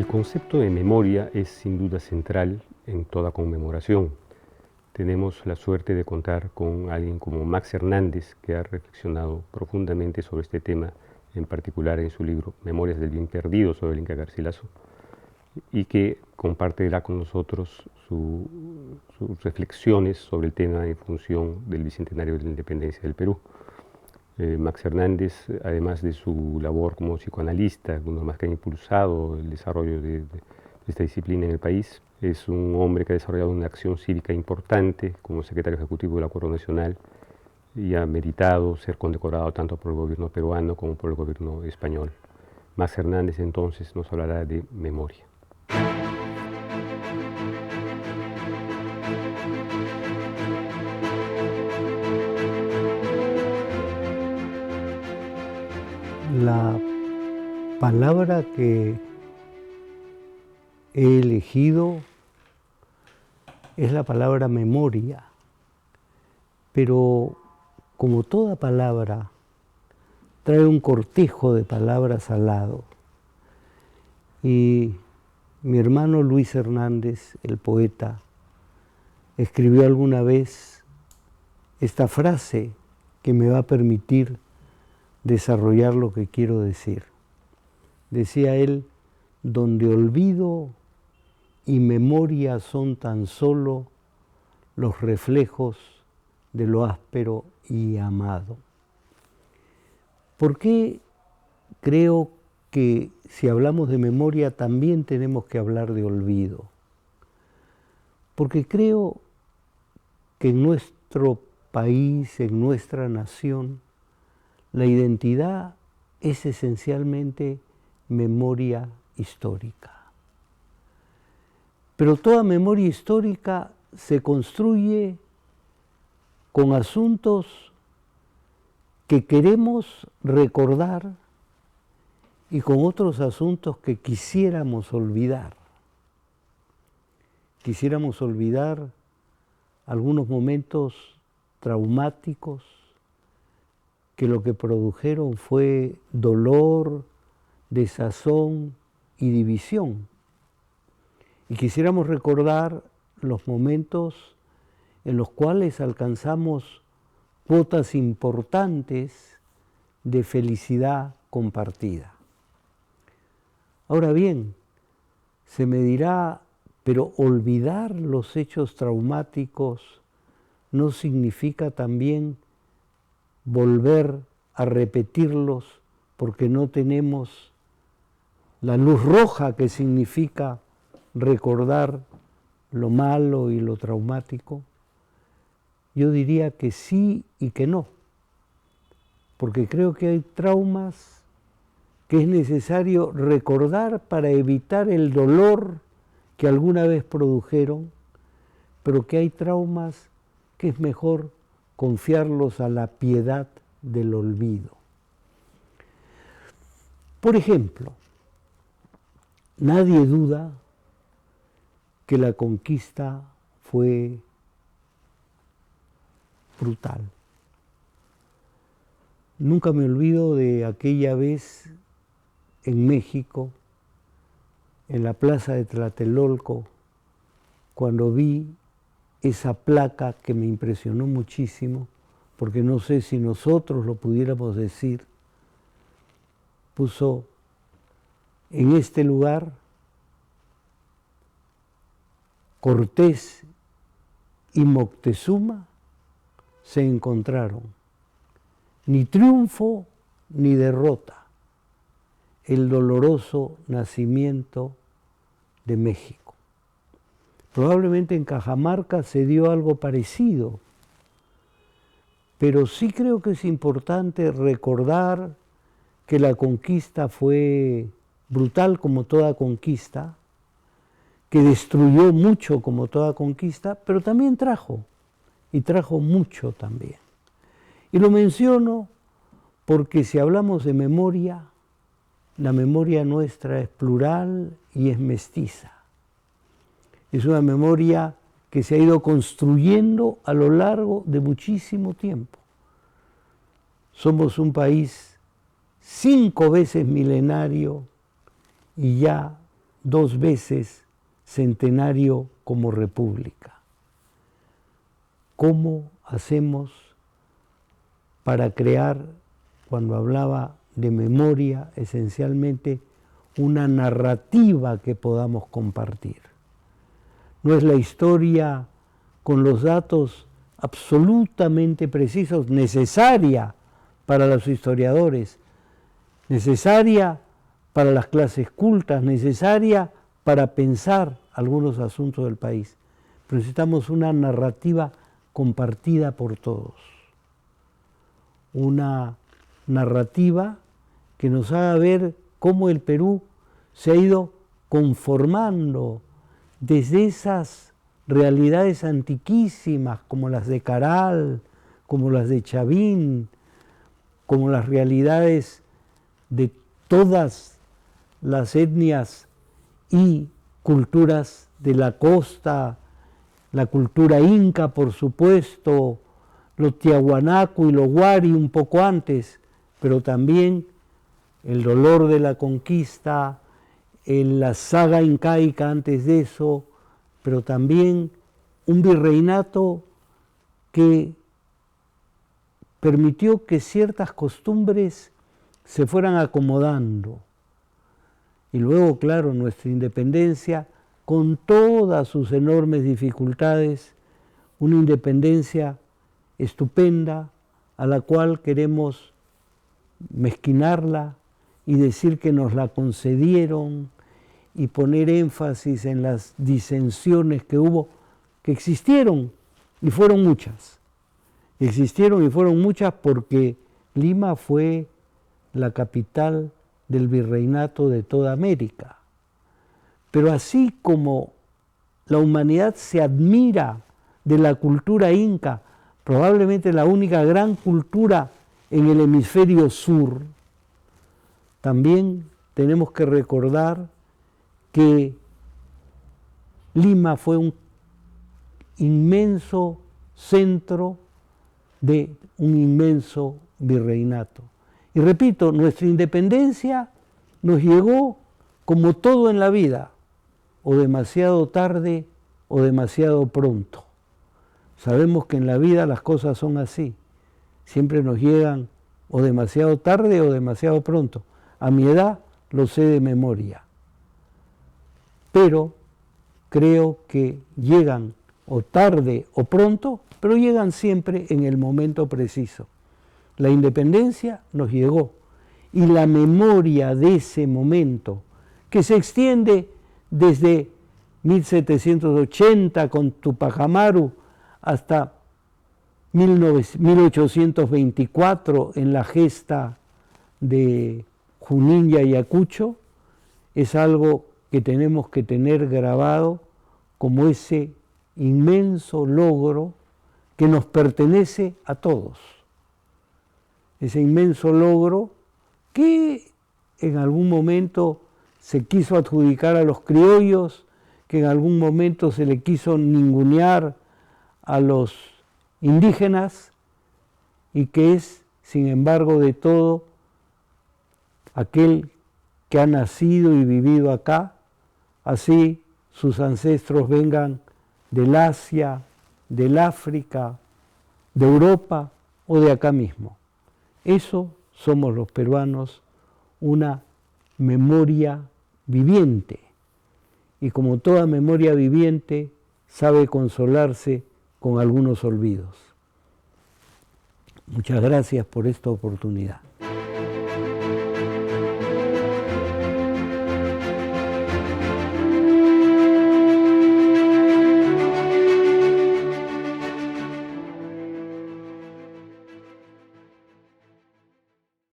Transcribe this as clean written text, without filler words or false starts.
concepto de memoria es sin duda central en toda conmemoración. Tenemos la suerte de contar con alguien como Max Hernández, que ha reflexionado profundamente sobre este tema, en particular en su libro Memorias del Bien Perdido sobre el Inca Garcilaso, y que compartirá con nosotros sus reflexiones sobre el tema en función del bicentenario de la independencia del Perú. Max Hernández, además de su labor como psicoanalista, uno más que ha impulsado el desarrollo de esta disciplina en el país, es un hombre que ha desarrollado una acción cívica importante como secretario ejecutivo del Acuerdo Nacional y ha meritado ser condecorado tanto por el gobierno peruano como por el gobierno español. Max Hernández entonces nos hablará de memoria. La palabra que he elegido es la palabra memoria, pero como toda palabra trae un cortejo de palabras al lado. Y mi hermano Luis Hernández, el poeta, escribió alguna vez esta frase que me va a permitir desarrollar lo que quiero decir. Decía él: donde olvido y memoria son tan solo los reflejos de lo áspero y amado. ¿Por qué creo que si hablamos de memoria también tenemos que hablar de olvido? Porque creo que en nuestro país, en nuestra nación, la identidad es esencialmente memoria histórica. Pero toda memoria histórica se construye con asuntos que queremos recordar y con otros asuntos que quisiéramos olvidar. Quisiéramos olvidar algunos momentos traumáticos que lo que produjeron fue dolor, desazón y división. Y quisiéramos recordar los momentos en los cuales alcanzamos cuotas importantes de felicidad compartida. Ahora bien, se me dirá, pero olvidar los hechos traumáticos no significa también volver a repetirlos porque no tenemos la luz roja que significa recordar lo malo y lo traumático. Yo diría que sí y que no, porque creo que hay traumas que es necesario recordar para evitar el dolor que alguna vez produjeron, pero que hay traumas que es mejor confiarlos a la piedad del olvido. Por ejemplo, nadie duda que la conquista fue brutal. Nunca me olvido de aquella vez en México, en la plaza de Tlatelolco, cuando vi esa placa que me impresionó muchísimo, porque no sé si nosotros lo pudiéramos decir, puso: en este lugar Cortés y Moctezuma se encontraron. Ni triunfo ni derrota, el doloroso nacimiento de México. Probablemente en Cajamarca se dio algo parecido, pero sí creo que es importante recordar que la conquista fue brutal como toda conquista, que destruyó mucho como toda conquista, pero también trajo mucho también. Y lo menciono porque si hablamos de memoria, la memoria nuestra es plural y es mestiza. Es una memoria que se ha ido construyendo a lo largo de muchísimo tiempo. Somos un país 5 veces milenario y ya 2 veces centenario como república. ¿Cómo hacemos para crear, cuando hablaba de memoria, esencialmente una narrativa que podamos compartir? No es la historia con los datos absolutamente precisos, necesaria para los historiadores, necesaria para las clases cultas, necesaria para pensar algunos asuntos del país. Pero necesitamos una narrativa compartida por todos. Una narrativa que nos haga ver cómo el Perú se ha ido conformando desde esas realidades antiquísimas como las de Caral, como las de Chavín, como las realidades de todas las etnias y culturas de la costa, la cultura inca, por supuesto, los tiahuanaco y los huari un poco antes, pero también el dolor de la conquista, en la saga incaica antes de eso, pero también un virreinato que permitió que ciertas costumbres se fueran acomodando. Y luego, claro, nuestra independencia, con todas sus enormes dificultades, una independencia estupenda a la cual queremos mezquinarla y decir que nos la concedieron y poner énfasis en las disensiones que hubo, que existieron y fueron muchas. Existieron y fueron muchas porque Lima fue la capital del virreinato de toda América. Pero así como la humanidad se admira de la cultura inca, probablemente la única gran cultura en el hemisferio sur, también tenemos que recordar que Lima fue un inmenso centro de un inmenso virreinato. Y repito, nuestra independencia nos llegó como todo en la vida, o demasiado tarde o demasiado pronto. Sabemos que en la vida las cosas son así, siempre nos llegan o demasiado tarde o demasiado pronto. A mi edad lo sé de memoria, pero creo que llegan o tarde o pronto, pero llegan siempre en el momento preciso. La independencia nos llegó y la memoria de ese momento, que se extiende desde 1780 con Tupac Amaru hasta 1824 en la gesta de Junín y Ayacucho, es algo que tenemos que tener grabado como ese inmenso logro que nos pertenece a todos. Ese inmenso logro que en algún momento se quiso adjudicar a los criollos, que en algún momento se le quiso ningunear a los indígenas y que es, sin embargo, de todo, aquel que ha nacido y vivido acá, así sus ancestros vengan del Asia, del África, de Europa o de acá mismo. Eso somos los peruanos, una memoria viviente. Y como toda memoria viviente, sabe consolarse con algunos olvidos. Muchas gracias por esta oportunidad.